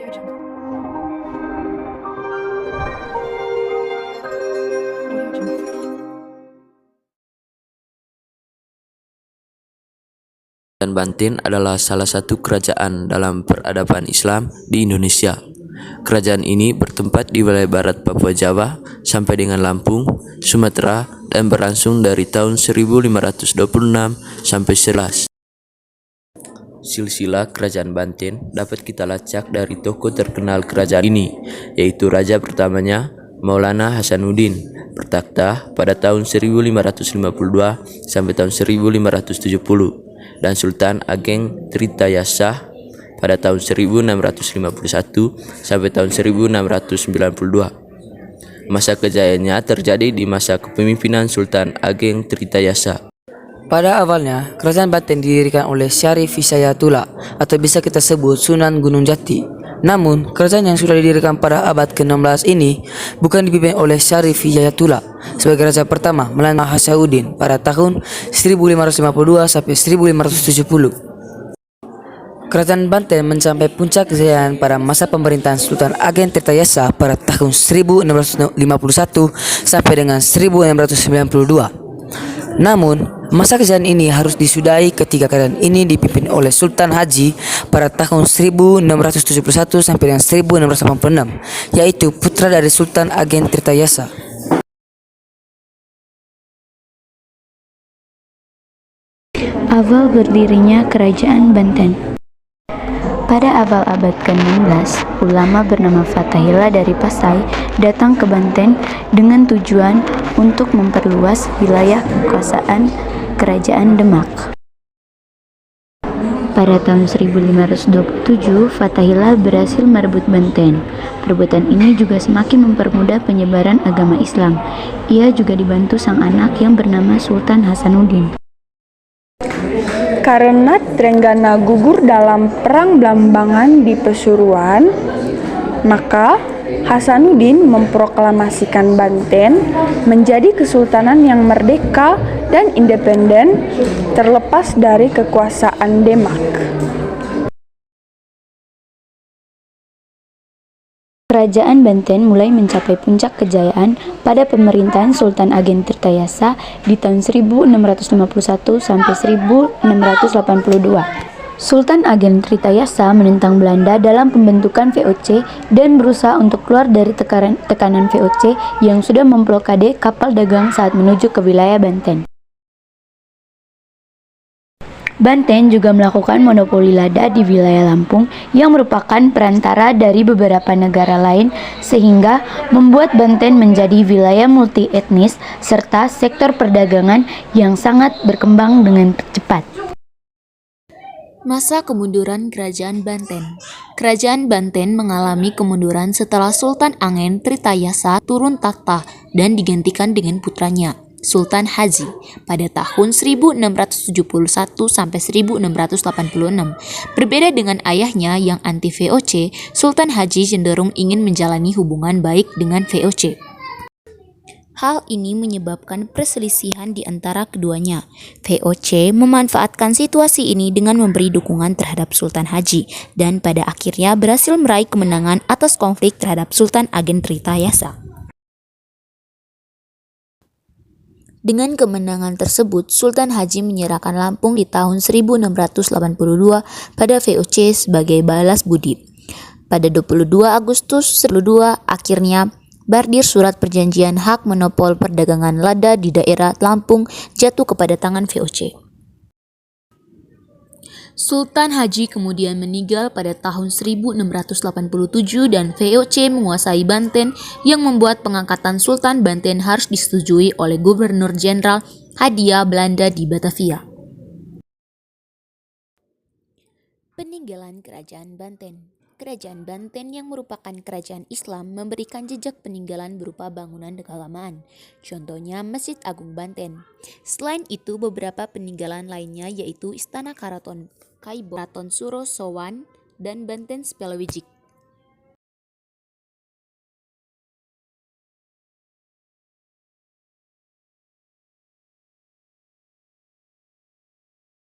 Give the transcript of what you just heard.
Kerajaan Banten adalah salah satu kerajaan dalam peradaban Islam di Indonesia. Kerajaan ini bertempat di wilayah barat Papua Jawa sampai dengan Lampung, Sumatera, dan berlangsung dari tahun 1526 sampai 11. Silsilah Kerajaan Banten dapat kita lacak dari tokoh terkenal kerajaan ini, yaitu raja pertamanya Maulana Hasanuddin bertakhta pada tahun 1552 sampai tahun 1570 dan Sultan Ageng Tritayasa pada tahun 1651 sampai tahun 1692. Masa kejayaannya terjadi di masa kepemimpinan Sultan Ageng Tritayasa. Pada awalnya, Kerajaan Banten didirikan oleh Syarif Hidayatullah atau bisa kita sebut Sunan Gunung Jati. Namun, kerajaan yang sudah didirikan pada abad ke-16 ini bukan dipimpin oleh Syarif Hidayatullah sebagai raja pertama, melainkan Hasanuddin pada tahun 1552 sampai 1570. Kerajaan Banten mencapai puncak kejayaan pada masa pemerintahan Sultan Ageng Tirtayasa pada tahun 1651 sampai dengan 1692. Namun, masa kejayaan ini harus disudahi ketika kerajaan ini dipimpin oleh Sultan Haji pada tahun 1671 sampai dengan 1686, yaitu putra dari Sultan Ageng Tirtayasa. Awal berdirinya Kerajaan Banten. Pada awal abad ke-16, ulama bernama Fathahillah dari Pasai datang ke Banten dengan tujuan untuk memperluas wilayah kekuasaan Kerajaan Demak. Pada tahun 1527, Fathahillah berhasil merebut Banten. Perebutan ini juga semakin mempermudah penyebaran agama Islam. Ia juga dibantu sang anak yang bernama Sultan Hasanuddin. Karena Trenggana gugur dalam Perang Blambangan di Pasuruan, maka Hasanuddin memproklamasikan Banten menjadi kesultanan yang merdeka dan independen terlepas dari kekuasaan Demak. Kerajaan Banten mulai mencapai puncak kejayaan pada pemerintahan Sultan Ageng Tirtayasa di tahun 1651 sampai 1682. Sultan Ageng Tirtayasa menentang Belanda dalam pembentukan VOC dan berusaha untuk keluar dari tekanan VOC yang sudah memblokade kapal dagang saat menuju ke wilayah Banten. Banten juga melakukan monopoli lada di wilayah Lampung yang merupakan perantara dari beberapa negara lain sehingga membuat Banten menjadi wilayah multi etnis serta sektor perdagangan yang sangat berkembang dengan cepat. Masa kemunduran Kerajaan Banten. Kerajaan Banten mengalami kemunduran setelah Sultan Ageng Tirtayasa turun takhta dan digantikan dengan putranya, Sultan Haji, pada tahun 1671 sampai 1686. Berbeda dengan ayahnya yang anti VOC, Sultan Haji cenderung ingin menjalani hubungan baik dengan VOC. Hal ini menyebabkan perselisihan di antara keduanya. VOC memanfaatkan situasi ini dengan memberi dukungan terhadap Sultan Haji dan pada akhirnya berhasil meraih kemenangan atas konflik terhadap Sultan Ageng Tirtayasa. Dengan kemenangan tersebut, Sultan Haji menyerahkan Lampung di tahun 1682 pada VOC sebagai balas budi. Pada 22 Agustus 1902, akhirnya Bardir surat perjanjian hak monopol perdagangan lada di daerah Lampung jatuh kepada tangan VOC. Sultan Haji kemudian meninggal pada tahun 1687 dan VOC menguasai Banten yang membuat pengangkatan Sultan Banten harus disetujui oleh Gubernur Jenderal Hindia Belanda di Batavia. Peninggalan Kerajaan Banten. Kerajaan Banten yang merupakan kerajaan Islam memberikan jejak peninggalan berupa bangunan keagamaan, contohnya Masjid Agung Banten. Selain itu, beberapa peninggalan lainnya yaitu Istana Karaton Kaibo, Karaton Suro Sowan, dan Banten Spelewijik.